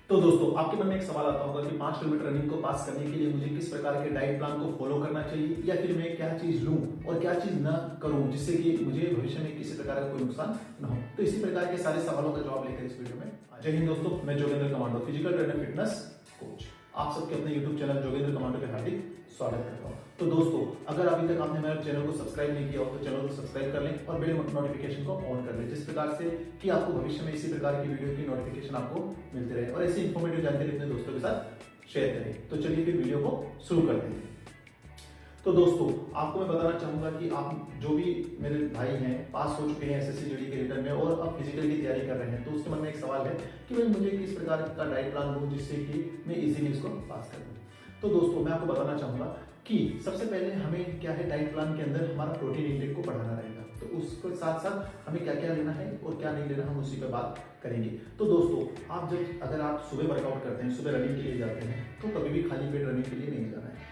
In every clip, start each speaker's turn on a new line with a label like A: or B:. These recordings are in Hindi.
A: तो दोस्तों आपके मन में एक सवाल आता होगा कि 5 किलोमीटर रनिंग को पास करने के लिए मुझे किस प्रकार के डाइट प्लान को फॉलो करना चाहिए या फिर मैं क्या चीज लूं और क्या चीज न करूं जिससे कि मुझे भविष्य में किसी प्रकार का कोई नुकसान न हो। तो इसी प्रकार के सारे सवालों का जवाब लेकर इस वीडियो में जय हिंद दोस्तों, मैं Jogendra commando, physical trainer, fitness coach, आप सबके अपने यूट्यूब चैनल जोगेंद्र कमांडो के हार्दिक स्वागत करता हूं। तो दोस्तों अगर अभी तक आपने मेरे चैनल को सब्सक्राइब नहीं किया हो तो चैनल को सब्सक्राइब कर लें और बेल नोटिफिकेशन को ऑन कर लें, जिस प्रकार से कि आपको भविष्य में इसी प्रकार की वीडियो की नोटिफिकेशन आपको मिलती रहे और ऐसी इंफॉर्मेटिव जानकारी अपने दोस्तों के साथ शेयर करें। तो चलिए फिर वीडियो को शुरू करते हैं। तो दोस्तों आपको मैं बताना चाहूंगा कि आप जो भी मेरे भाई हैं पास हो चुके हैं एसएससी जीडी के रिटर्न में और अब फिजिकल की तैयारी कर रहे हैं, तो उसके मन में एक सवाल है कि भाई मुझे किस प्रकार का डाइट प्लान दूं जिससे कि मैं इजीली इसको पास कर दूं। तो दोस्तों मैं आपको बताना चाहूंगा कि सबसे पहले हमें क्या है, डाइट प्लान के अंदर हमारा प्रोटीन इंटेक को बढ़ाना रहेगा। तो उसके साथ साथ हमें क्या क्या लेना है और क्या नहीं लेना, हम उसी पर बात करेंगे। तो दोस्तों आप अगर आप सुबह वर्कआउट करते हैं, सुबह रनिंग के लिए जाते हैं, तो कभी भी खाली पेट रनिंग के लिए नहीं जाना है।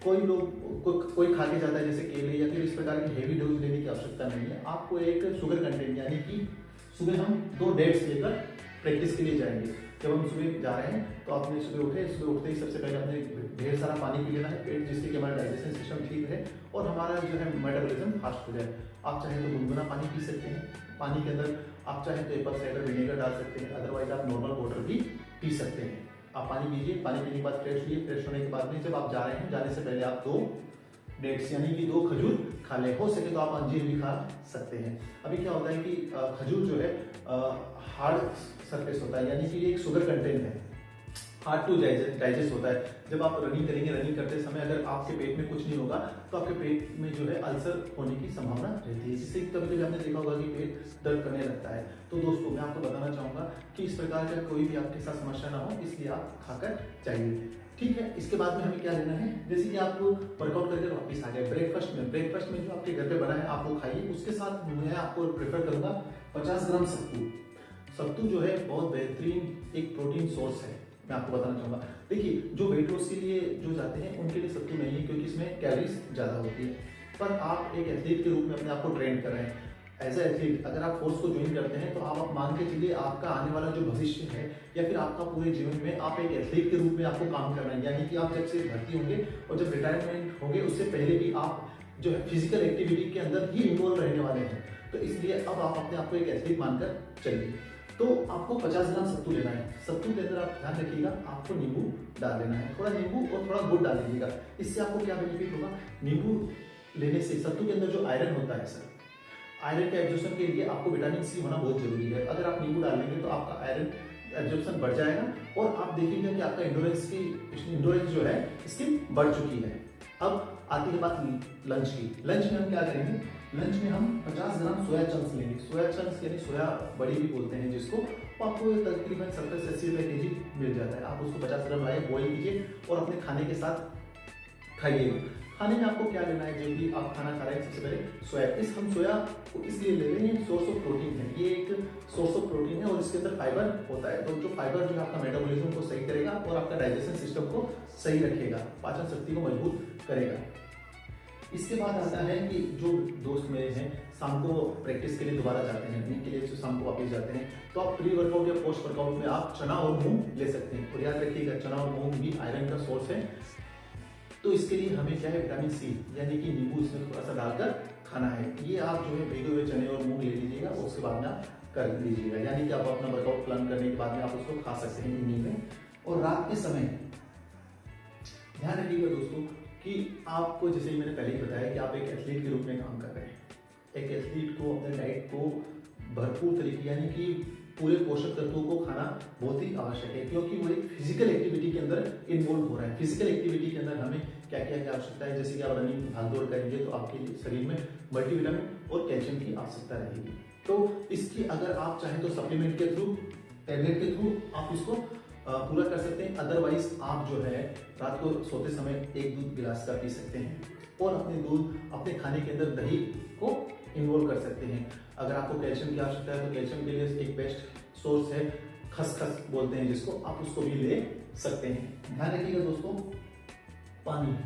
A: कोई लोग कोई खा के जाता है जैसे केले या फिर इस प्रकार की हेवी डोज लेने की आवश्यकता नहीं है। आपको एक शुगर कंटेंट यानी कि सुबह हम 2 डेट्स लेकर प्रैक्टिस के लिए जाएंगे। जब हम सुबह जा रहे हैं तो आपने सुबह उठते ही सबसे पहले आपने ढेर सारा पानी पी लेना है पेट, जिससे कि हमारा डाइजेशन सिस्टम ठीक रहे और हमारा जो है मेटाबॉलिज्म फास्ट हो जाए। आप चाहे तो गुनगुना पानी पी सकते हैं, पानी के अंदर आप चाहे तो एप्पल साइडर विनेगर डाल सकते हैं, अदरवाइज आप नॉर्मल वाटर भी पी सकते हैं। आप पानी पीजिए, पानी पीने के बाद फ्रेश हुई, फ्रेश होने के बाद में जब आप जा रहे हैं, जाने से पहले आप 2 डेट्स यानी कि 2 खजूर खा ले, हो सके तो आप अंजीर भी खा सकते हैं। अभी क्या होता है कि खजूर जो है हार्ड सरफेस होता है, यानी कि ये एक शुगर कंटेंट है, हार्ड टू डाइजेस्ट होता है। जब आप रनिंग करेंगे, रनिंग करते समय अगर आपके पेट में कुछ नहीं होगा तो आपके पेट में जो है अल्सर होने की संभावना रहती है, जिससे कभी कभी आपने देखा होगा कि पेट दर्द करने लगता है। तो दोस्तों मैं आपको बताना चाहूंगा कि इस प्रकार का कोई भी आपके साथ समस्या ना हो, इसलिए आप खाकर जाइए, ठीक है। इसके बाद में हमें क्या लेना है, जैसे कि आपको वर्कआउट करके वापस आ गए, ब्रेकफास्ट में जो आपके घर पे बना है आप वो खाइए। उसके साथ मैं आपको प्रेफर करूंगा 50 ग्राम सत्तू जो है बहुत बेहतरीन एक प्रोटीन सोर्स है, मैं आपको बताना चाहूंगा। देखिए जो वेट लॉस के लिए जो जाते हैं उनके लिए सत्तू नहीं है, क्योंकि इसमें कैलोरीज ज्यादा होती है। पर आप एक एथलीट के रूप में अपने आप को ट्रेन कर रहे हैं, एज ए एथलीट अगर आप फोर्स को ज्वाइन करते हैं तो आप मान के चलिए आपका आने वाला जो भविष्य है या फिर आपका पूरे जीवन में आप एक एथलीट के रूप में आपको काम करना है। यानी कि आप जब से भर्ती होंगे और जब रिटायरमेंट होंगे उससे पहले भी आप जो है फिजिकल एक्टिविटी के अंदर ही इन्वॉल्व रहने वाले हैं। तो इसलिए अब आप अपने आप को एक एथलीट मानकर चलिए। तो आपको 50 ग्राम सत्तू लेना है। सत्तू के अंदर आप ध्यान रखिएगा, आपको नींबू डाल लेना है, थोड़ा नींबू और थोड़ा गुड़ डाल लीजिएगा। इससे आपको क्या बेनिफिट होगा, नींबू लेने से सत्तू के अंदर जो आयरन होता है सर, आयरन के एब्जॉर्प्शन के लिए आपको विटामिन सी होना बहुत जरूरी है। अगर आप नींबू डाल लेंगे तो आपका आयरन एब्जॉर्प्शन बढ़ जाएगा और आप देखेंगे कि आपका इंडोरेंस जो है इसकी बढ़ चुकी है। अब आती है बात लंच की। लंच में हम क्या करेंगे, लंच में हम 50 ग्राम सोया चंक्स लेंगे। सोया चंक्स यानी सोया बड़ी भी बोलते हैं जिसको, वो आपको तकरीबन 70 से 80 रुपए केजी मिल जाता है। आप उसको 50 ग्राम लाइए, बॉइल कीजिए और अपने खाने के साथ खाइएगा। खाने में आपको क्या लेना है, जो भी आप खाना खा रहे हैं सबसे पहले सोया, हम सोया को इसलिए ले रहे हैं, सोर्स ऑफ प्रोटीन है, ये एक सोर्स ऑफ प्रोटीन है और इसके अंदर फाइबर होता है। तो जो फाइबर जो है आपका मेटाबॉलिज्म को सही करेगा और आपका डाइजेशन सिस्टम को सही रखेगा, पाचन शक्ति को मजबूत करेगा। इसके बाद आता है कि जो दोस्त मेरे हैं शाम को प्रैक्टिस के लिए दोबारा जाते हैं, रनिंग के लिए जो शाम को वापस जाते हैं, तो आप प्री वर्कआउट या पोस्ट वर्कआउट में आप चना और मूंग ले सकते हैं। और याद रखिएगा चना और मूंग भी आयरन का सोर्स है। तो इसके लिए हमें क्या है, विटामिन सी यानी कि नींबू इसमें थोड़ा सा डालकर खाना है। ये आप जो है भिगे हुए चने और मूंग ले लीजिएगा और उसके बाद में आप कर लीजिएगा, यानी कि आप अपना वर्कआउट प्लान करने के बाद में आप उसको खा सकते हैं इवनिंग में। और रात के समय ध्यान रखिएगा दोस्तों कि आपको, जैसे मैंने पहले ही बताया कि आप एक एथलीट के रूप में काम कर रहे हैं। एक एथलीट को अपने डाइट को भरपूर तरीके यानी कि पूरे पोषक तत्वों को खाना बहुत ही आवश्यक है, क्योंकि वो एक फिजिकल एक्टिविटी के अंदर इन्वॉल्व हो रहा है। फिजिकल एक्टिविटी के अंदर हमें क्या क्या की आवश्यकता है, जैसे कि आप रनिंग भाग दौड़ करेंगे तो आपके शरीर में मल्टीविटामिन और कैल्शियम की आवश्यकता रहेगी। तो इसकी अगर आप चाहें तो सप्लीमेंट के थ्रू, टैबलेट के थ्रू आप इसको पूरा कर सकते हैं। अदरवाइज आप जो है रात को सोते समय 1 दूध गिलास का पी सकते हैं और अपने खाने के अंदर दही को इन्वॉल्व कर सकते हैं। अगर आपको कैल्शियम की आवश्यकता है तो कैल्शियम के लिए एक बेस्ट सोर्स है खसखस बोलते हैं जिसको, आप उसको भी ले सकते हैं। ध्यान रखिएगा दोस्तों, पानी,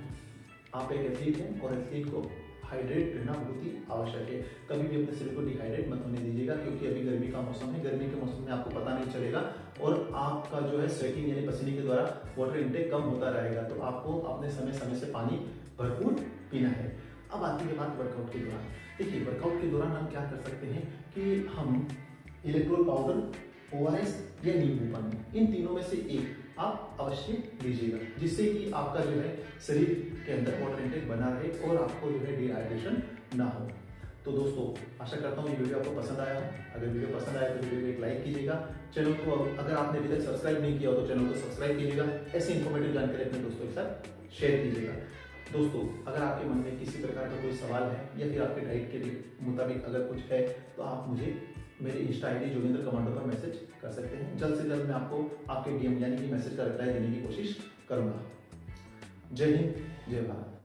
A: आप एक एथलीट हैं और एथलीट को हाइड्रेट रहना बहुत ही आवश्यक है। कभी भी अपने शरीर को डिहाइड्रेट मत होने दीजिएगा, क्योंकि अभी गर्मी का मौसम है। गर्मी के मौसम में आपको पता नहीं चलेगा और आपका जो है स्वेटिंग यानी पसीने के द्वारा वाटर इनटेक कम होता रहेगा। तो आपको अपने समय समय से पानी भरपूर पीना है। अब आती है बात वर्कआउट के दौरान। देखिए, वर्कआउट के दौरान हम क्या कर सकते हैं कि हम इलेक्ट्रोल पाउडर, ORS या नींबू पानी, इन तीनों में से एक आप अवश्य लीजिएगा, जिससे कि आपका जो है शरीर के अंदर वाटर इनटेक बना रहे और आपको जो है डिहाइड्रेशन ना हो। तो दोस्तों, आशा करता हूँ ये वीडियो आपको पसंद आया हो। अगर वीडियो पसंद आया तो वीडियो को एक लाइक कीजिएगा। चैनल को अगर आपने अभी तक सब्सक्राइब नहीं किया हो तो चैनल को सब्सक्राइब कीजिएगा। ऐसी इन्फॉर्मेटिव जानकारी अपने दोस्तों के साथ शेयर कीजिएगा। दोस्तों, अगर आपके मन में किसी प्रकार का कोई सवाल है या फिर आपके डाइट के मुताबिक अगर कुछ है तो आप मुझे मेरे इंस्टा ID जोगेंद्र कमांडो पर मैसेज कर सकते हैं। जल्द से जल्द मैं आपको आपके DM यानी कि मैसेज का रिप्लाई देने की कोशिश करूंगा। जय हिंद, जय भारत।